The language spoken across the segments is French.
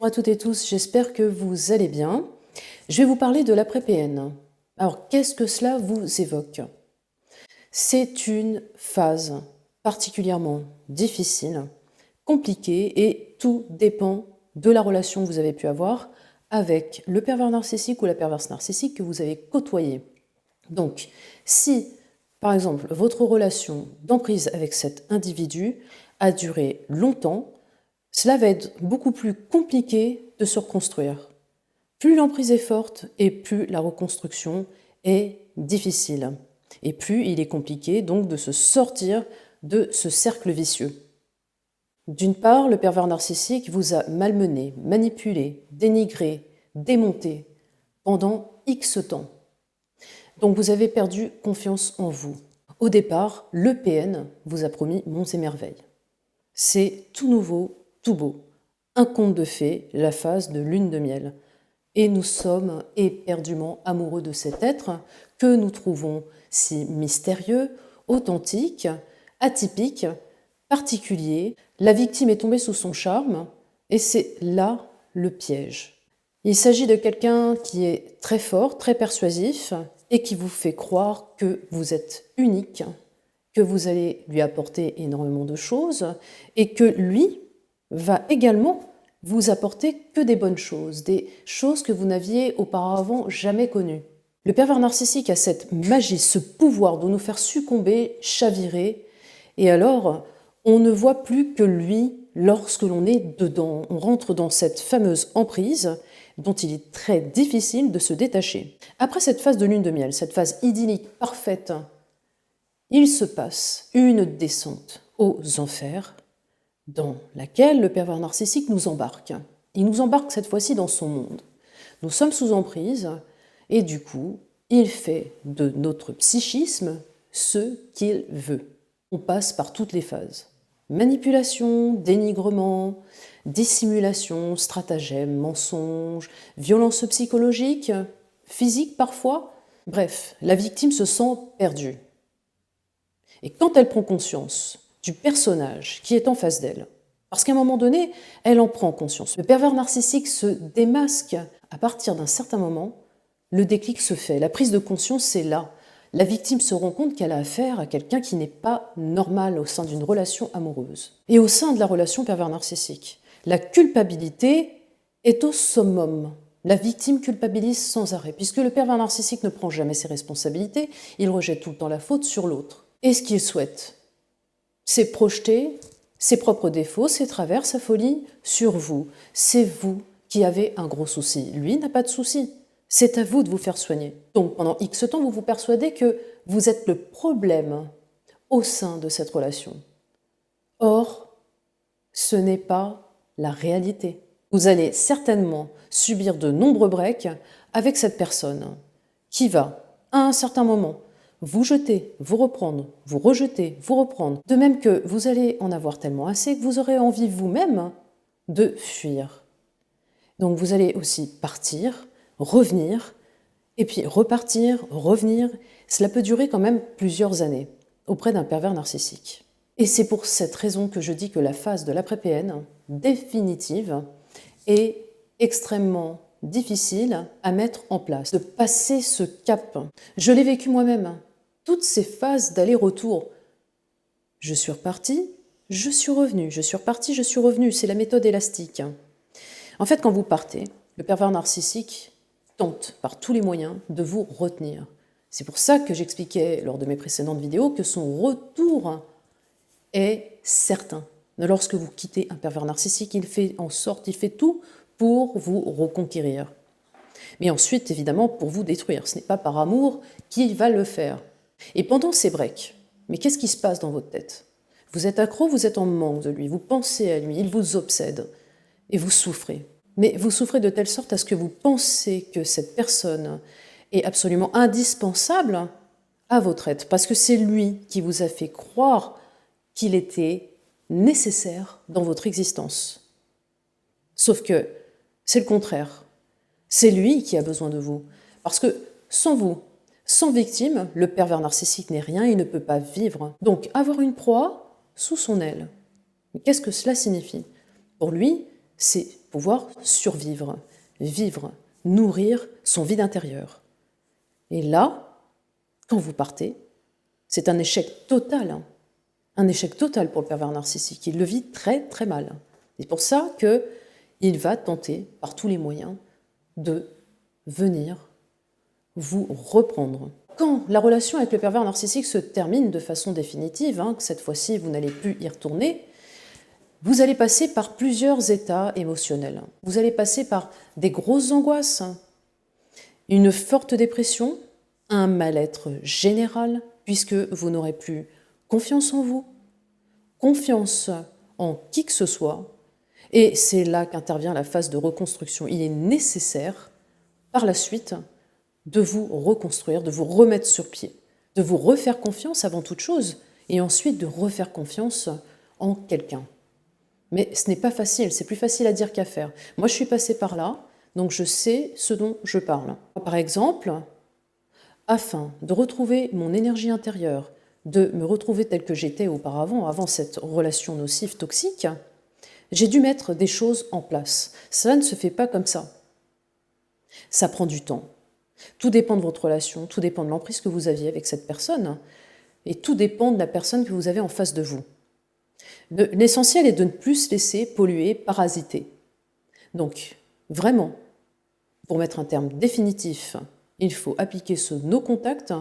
Bonjour à toutes et tous, j'espère que vous allez bien. Je vais vous parler de l'après-PN. Alors, qu'est-ce que cela vous évoque? C'est une phase particulièrement difficile, compliquée, et tout dépend de la relation que vous avez pu avoir avec le pervers narcissique ou la perverse narcissique que vous avez côtoyé. Donc, si, par exemple, votre relation d'emprise avec cet individu a duré longtemps, cela va être beaucoup plus compliqué de se reconstruire. Plus l'emprise est forte et plus la reconstruction est difficile. Et plus il est compliqué donc de se sortir de ce cercle vicieux. D'une part, le pervers narcissique vous a malmené, manipulé, dénigré, démonté pendant X temps. Donc vous avez perdu confiance en vous. Au départ, le PN vous a promis monts et merveilles. C'est tout nouveau, tout beau. Un conte de fées, la phase de lune de miel. Et nous sommes éperdument amoureux de cet être que nous trouvons si mystérieux, authentique, atypique, particulier. La victime est tombée sous son charme et c'est là le piège. Il s'agit de quelqu'un qui est très fort, très persuasif et qui vous fait croire que vous êtes unique, que vous allez lui apporter énormément de choses et que lui va également vous apporter que des bonnes choses, des choses que vous n'aviez auparavant jamais connues. Le pervers narcissique a cette magie, ce pouvoir de nous faire succomber, chavirer, et alors on ne voit plus que lui lorsque l'on est dedans. On rentre dans cette fameuse emprise dont il est très difficile de se détacher. Après cette phase de lune de miel, cette phase idyllique, parfaite, il se passe une descente aux enfers dans laquelle le pervers narcissique nous embarque. Il nous embarque cette fois-ci dans son monde. Nous sommes sous emprise et du coup, il fait de notre psychisme ce qu'il veut. On passe par toutes les phases. Manipulation, dénigrement, dissimulation, stratagème, mensonge, violence psychologique, physique parfois. Bref, la victime se sent perdue. Et quand elle prend conscience du personnage qui est en face d'elle, parce qu'à un moment donné, elle en prend conscience. Le pervers narcissique se démasque à partir d'un certain moment, le déclic se fait, la prise de conscience c'est là. La victime se rend compte qu'elle a affaire à quelqu'un qui n'est pas normal au sein d'une relation amoureuse. Et au sein de la relation pervers narcissique, la culpabilité est au summum. La victime culpabilise sans arrêt, puisque le pervers narcissique ne prend jamais ses responsabilités, il rejette tout le temps la faute sur l'autre. Et ce qu'il souhaite, c'est projeter ses propres défauts, ses travers, sa folie sur vous. C'est vous qui avez un gros souci. Lui n'a pas de souci. C'est à vous de vous faire soigner. Donc pendant X temps, vous vous persuadez que vous êtes le problème au sein de cette relation. Or, ce n'est pas la réalité. Vous allez certainement subir de nombreux breaks avec cette personne qui va, à un certain moment, vous jeter, vous reprendre, vous rejeter, vous reprendre. De même que vous allez en avoir tellement assez que vous aurez envie vous-même de fuir. Donc vous allez aussi partir, revenir, et puis repartir, revenir. Cela peut durer quand même plusieurs années auprès d'un pervers narcissique. Et c'est pour cette raison que je dis que la phase de l'après-PN, définitive, est extrêmement difficile à mettre en place, de passer ce cap. Je l'ai vécu moi-même, toutes ces phases d'aller-retour. Je suis repartie, je suis revenue, je suis repartie, je suis revenue. C'est la méthode élastique. En fait, quand vous partez, le pervers narcissique tente par tous les moyens de vous retenir. C'est pour ça que j'expliquais lors de mes précédentes vidéos que son retour est certain. Lorsque vous quittez un pervers narcissique, il fait en sorte, il fait tout pour vous reconquérir. Mais ensuite, évidemment, pour vous détruire. Ce n'est pas par amour qu'il va le faire. Et pendant ces breaks, mais qu'est-ce qui se passe dans votre tête? Vous êtes accro, vous êtes en manque de lui, vous pensez à lui, il vous obsède et vous souffrez. Mais vous souffrez de telle sorte à ce que vous pensez que cette personne est absolument indispensable à votre être, parce que c'est lui qui vous a fait croire qu'il était nécessaire dans votre existence. Sauf que c'est le contraire. C'est lui qui a besoin de vous. Parce que sans vous, sans victime, le pervers narcissique n'est rien, il ne peut pas vivre. Donc avoir une proie sous son aile. Mais qu'est-ce que cela signifie? Pour lui, c'est pouvoir survivre, vivre, nourrir son vide intérieur. Et là, quand vous partez, c'est un échec total, hein. Un échec total pour le pervers narcissique. Il le vit très très mal. C'est pour ça qu'il va tenter par tous les moyens de venir vous reprendre. Quand la relation avec le pervers narcissique se termine de façon définitive, que cette fois-ci vous n'allez plus y retourner, vous allez passer par plusieurs états émotionnels. Vous allez passer par des grosses angoisses, une forte dépression, un mal-être général, puisque vous n'aurez plus confiance en vous, confiance en qui que ce soit, et c'est là qu'intervient la phase de reconstruction. Il est nécessaire, par la suite, de vous reconstruire, de vous remettre sur pied, de vous refaire confiance avant toute chose, et ensuite de refaire confiance en quelqu'un. Mais ce n'est pas facile, c'est plus facile à dire qu'à faire. Moi, je suis passée par là, donc je sais ce dont je parle. Par exemple, afin de retrouver mon énergie intérieure, de me retrouver telle que j'étais auparavant, avant cette relation nocive, toxique, j'ai dû mettre des choses en place. Cela ne se fait pas comme ça. Ça prend du temps. Tout dépend de votre relation, tout dépend de l'emprise que vous aviez avec cette personne, et tout dépend de la personne que vous avez en face de vous. L'essentiel est de ne plus se laisser polluer, parasiter. Donc, vraiment, pour mettre un terme définitif, il faut appliquer ce no-contact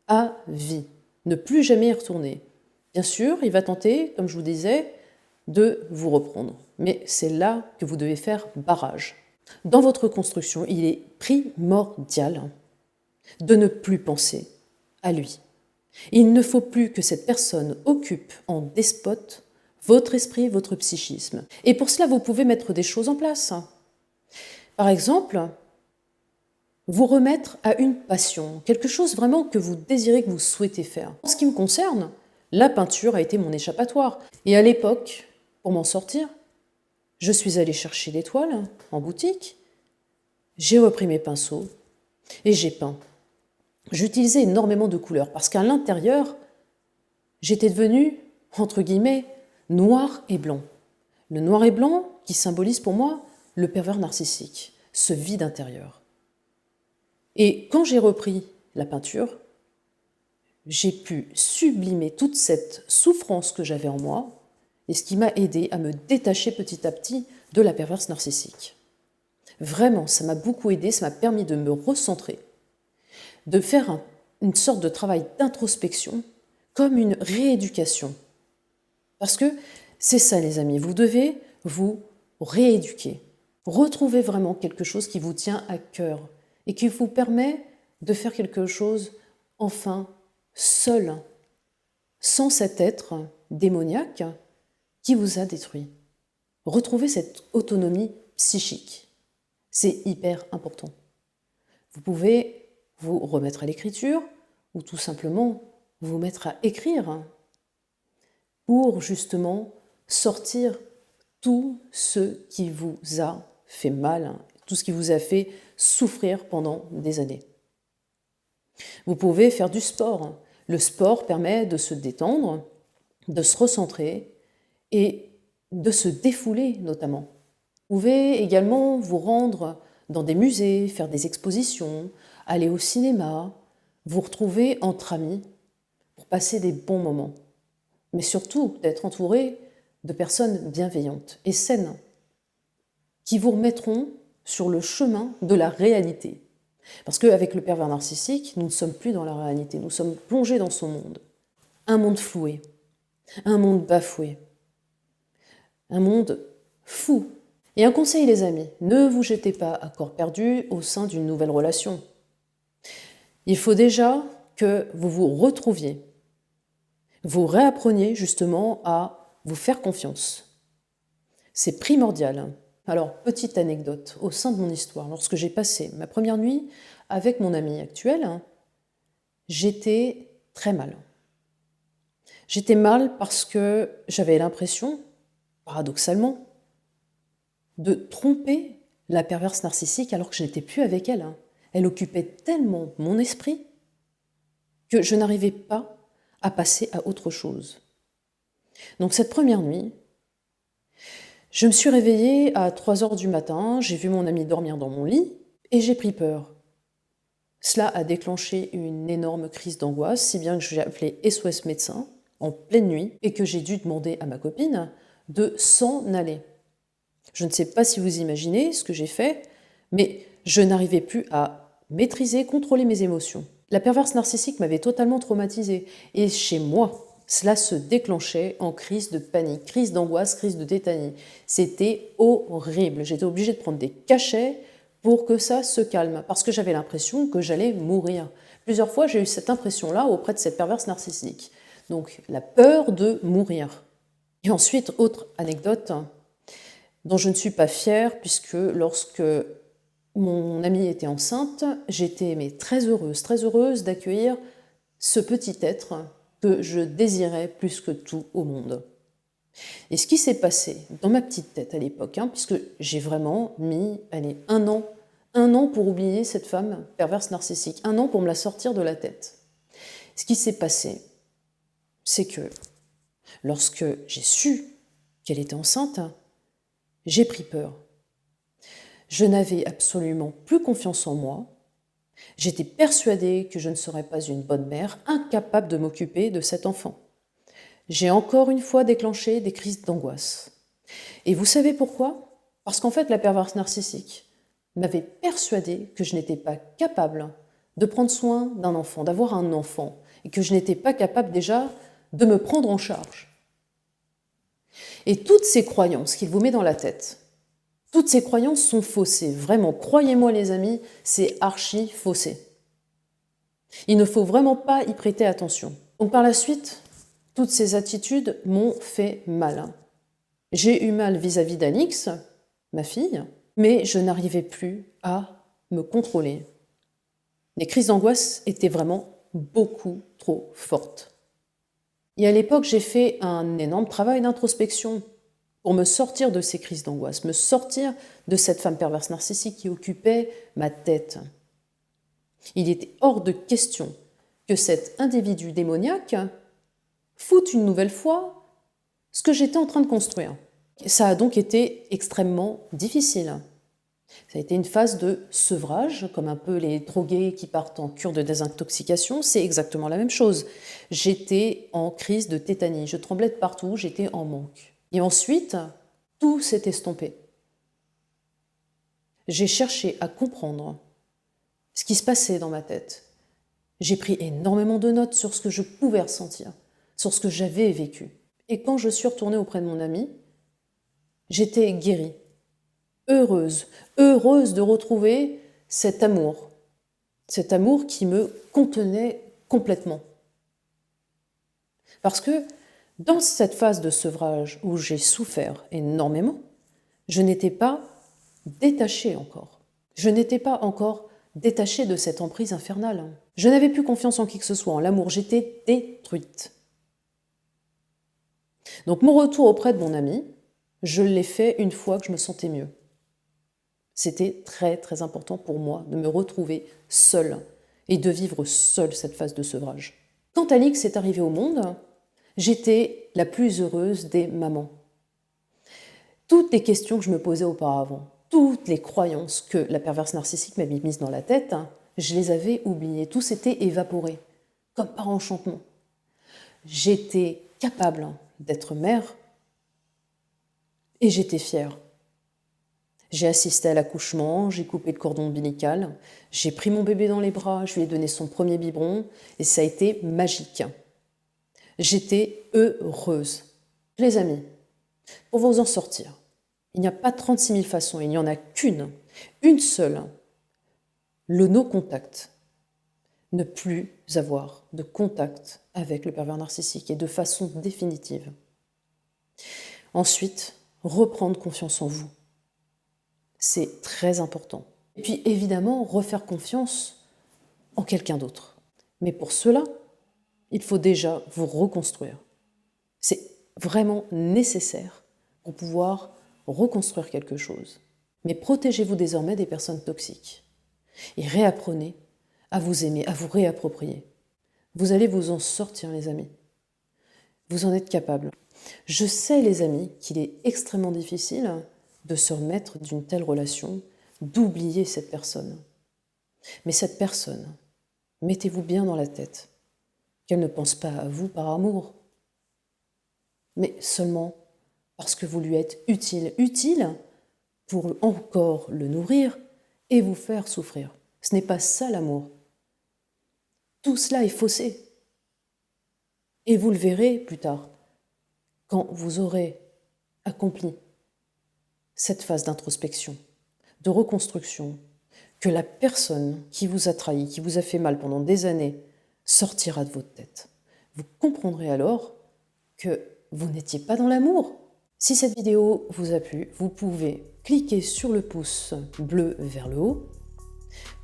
à vie. Ne plus jamais y retourner. Bien sûr, il va tenter, comme je vous disais, de vous reprendre. Mais c'est là que vous devez faire barrage. Dans votre construction, il est primordial de ne plus penser à lui. Il ne faut plus que cette personne occupe en despote votre esprit, votre psychisme. Et pour cela, vous pouvez mettre des choses en place. Par exemple, vous remettre à une passion, quelque chose vraiment que vous désirez, que vous souhaitez faire. En ce qui me concerne, la peinture a été mon échappatoire. Et à l'époque, pour m'en sortir, je suis allée chercher des toiles en boutique, j'ai repris mes pinceaux et j'ai peint. J'utilisais énormément de couleurs parce qu'à l'intérieur, j'étais devenue, entre guillemets, noir et blanc. Le noir et blanc qui symbolise pour moi le pervers narcissique, ce vide intérieur. Et quand j'ai repris la peinture, j'ai pu sublimer toute cette souffrance que j'avais en moi, et ce qui m'a aidé à me détacher petit à petit de la perverse narcissique. Vraiment, ça m'a beaucoup aidé, ça m'a permis de me recentrer, de faire une sorte de travail d'introspection, comme une rééducation. Parce que c'est ça, les amis, vous devez vous rééduquer, retrouver vraiment quelque chose qui vous tient à cœur et qui vous permet de faire quelque chose, enfin, seul, sans cet être démoniaque qui vous a détruit. Retrouvez cette autonomie psychique. C'est hyper important. Vous pouvez vous remettre à l'écriture ou tout simplement vous mettre à écrire pour justement sortir tout ce qui vous a fait mal, tout ce qui vous a fait souffrir pendant des années. Vous pouvez faire du sport. Le sport permet de se détendre, de se recentrer et de se défouler notamment. Vous pouvez également vous rendre dans des musées, faire des expositions, aller au cinéma, vous retrouver entre amis pour passer des bons moments. Mais surtout d'être entouré de personnes bienveillantes et saines qui vous remettront sur le chemin de la réalité. Parce qu'avec le pervers narcissique, nous ne sommes plus dans la réalité, nous sommes plongés dans son monde. Un monde floué, un monde bafoué, un monde fou. Et un conseil, les amis, ne vous jetez pas à corps perdu au sein d'une nouvelle relation. Il faut déjà que vous vous retrouviez, vous réappreniez justement à vous faire confiance. C'est primordial. Alors, petite anecdote, au sein de mon histoire, lorsque j'ai passé ma première nuit avec mon ami actuel, j'étais très mal. J'étais mal parce que j'avais l'impression, paradoxalement, de tromper la perverse narcissique alors que je n'étais plus avec elle. Elle occupait tellement mon esprit que je n'arrivais pas à passer à autre chose. Donc cette première nuit, Je me suis réveillée à 3 heures du matin, j'ai vu mon ami dormir dans mon lit et j'ai pris peur. Cela a déclenché une énorme crise d'angoisse, si bien que j'ai appelé SOS médecin en pleine nuit et que j'ai dû demander à ma copine de s'en aller. Je ne sais pas si vous imaginez ce que j'ai fait, mais je n'arrivais plus à maîtriser, contrôler mes émotions. La perverse narcissique m'avait totalement traumatisée et chez moi, cela se déclenchait en crise de panique, crise d'angoisse, crise de tétanie. C'était horrible. J'étais obligée de prendre des cachets pour que ça se calme, parce que j'avais l'impression que j'allais mourir. Plusieurs fois, j'ai eu cette impression-là auprès de cette perverse narcissique. Donc, la peur de mourir. Et ensuite, autre anecdote dont je ne suis pas fière, puisque lorsque mon amie était enceinte, j'étais très heureuse d'accueillir ce petit être que je désirais plus que tout au monde. Et ce qui s'est passé dans ma petite tête à l'époque, puisque j'ai vraiment mis, un an pour oublier cette femme perverse narcissique, un an pour me la sortir de la tête. Ce qui s'est passé, c'est que lorsque j'ai su qu'elle était enceinte, j'ai pris peur. Je n'avais absolument plus confiance en moi. J'étais persuadée que je ne serais pas une bonne mère, incapable de m'occuper de cet enfant. J'ai encore une fois déclenché des crises d'angoisse. Et vous savez pourquoi? Parce qu'en fait, la perverse narcissique m'avait persuadée que je n'étais pas capable de prendre soin d'un enfant, d'avoir un enfant, et que je n'étais pas capable déjà de me prendre en charge. Et toutes ces croyances qu'il vous met dans la tête, toutes ces croyances sont faussées. Vraiment, croyez-moi les amis, c'est archi faussé. Il ne faut vraiment pas y prêter attention. Donc par la suite, toutes ces attitudes m'ont fait mal. J'ai eu mal vis-à-vis d'Alix, ma fille, mais je n'arrivais plus à me contrôler. Les crises d'angoisse étaient vraiment beaucoup trop fortes. Et à l'époque, j'ai fait un énorme travail d'introspection pour me sortir de ces crises d'angoisse, me sortir de cette femme perverse narcissique qui occupait ma tête. Il était hors de question que cet individu démoniaque foute une nouvelle fois ce que j'étais en train de construire. Ça a donc été extrêmement difficile. Ça a été une phase de sevrage, comme un peu les drogués qui partent en cure de désintoxication, c'est exactement la même chose. J'étais en crise de tétanie, je tremblais de partout, j'étais en manque. Et ensuite, tout s'est estompé. J'ai cherché à comprendre ce qui se passait dans ma tête. J'ai pris énormément de notes sur ce que je pouvais ressentir, sur ce que j'avais vécu. Et quand je suis retournée auprès de mon ami, j'étais guérie, heureuse de retrouver cet amour qui me contenait complètement. Parce que dans cette phase de sevrage où j'ai souffert énormément, je n'étais pas détachée encore. Je n'étais pas encore détachée de cette emprise infernale. Je n'avais plus confiance en qui que ce soit, en l'amour, j'étais détruite. Donc mon retour auprès de mon ami, je l'ai fait une fois que je me sentais mieux. C'était très important pour moi de me retrouver seule et de vivre seule cette phase de sevrage. Quand Alix est arrivée au monde, j'étais la plus heureuse des mamans. Toutes les questions que je me posais auparavant, toutes les croyances que la perverse narcissique m'avait mises dans la tête, je les avais oubliées, tout s'était évaporé, comme par enchantement. J'étais capable d'être mère et j'étais fière. J'ai assisté à l'accouchement, j'ai coupé le cordon ombilical, j'ai pris mon bébé dans les bras, je lui ai donné son premier biberon et ça a été magique. J'étais heureuse. Les amis, pour vous en sortir, il n'y a pas 36 000 façons, il n'y en a qu'une, une seule. Le no-contact. Ne plus avoir de contact avec le pervers narcissique et de façon définitive. Ensuite, reprendre confiance en vous. C'est très important. Et puis évidemment, refaire confiance en quelqu'un d'autre. Mais pour cela, il faut déjà vous reconstruire. C'est vraiment nécessaire pour pouvoir reconstruire quelque chose. Mais protégez-vous désormais des personnes toxiques. Et réapprenez à vous aimer, à vous réapproprier. Vous allez vous en sortir, les amis. Vous en êtes capables. Je sais, les amis, qu'il est extrêmement difficile de se remettre d'une telle relation, d'oublier cette personne. Mais cette personne, mettez-vous bien dans la tête qu'elle ne pense pas à vous par amour, mais seulement parce que vous lui êtes utile. Utile pour encore le nourrir et vous faire souffrir. Ce n'est pas ça l'amour. Tout cela est faussé. Et vous le verrez plus tard, quand vous aurez accompli cette phase d'introspection, de reconstruction, que la personne qui vous a trahi, qui vous a fait mal pendant des années, sortira de votre tête. Vous comprendrez alors que vous n'étiez pas dans l'amour. Si cette vidéo vous a plu, vous pouvez cliquer sur le pouce bleu vers le haut,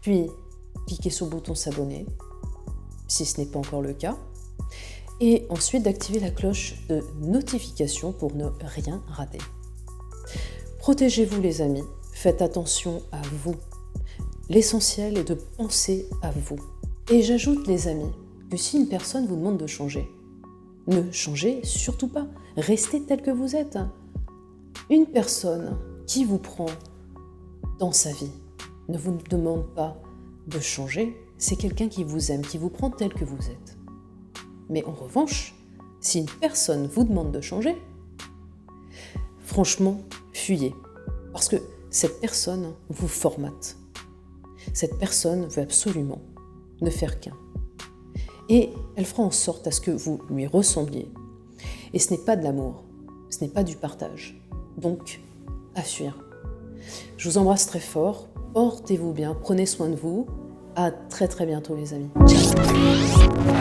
puis cliquer sur le bouton s'abonner, si ce n'est pas encore le cas, et ensuite d'activer la cloche de notification pour ne rien rater. Protégez-vous les amis, faites attention à vous. L'essentiel est de penser à vous. Et j'ajoute les amis, que si une personne vous demande de changer, ne changez surtout pas, restez tel que vous êtes. Une personne qui vous prend dans sa vie ne vous demande pas de changer, c'est quelqu'un qui vous aime, qui vous prend tel que vous êtes. Mais en revanche, si une personne vous demande de changer, franchement, fuyez. Parce que cette personne vous formate. Cette personne veut absolument ne faire qu'un. Et elle fera en sorte à ce que vous lui ressembliez. Et ce n'est pas de l'amour, ce n'est pas du partage. Donc, à fuir. Je vous embrasse très fort, portez-vous bien, prenez soin de vous. À très bientôt les amis. Ciao.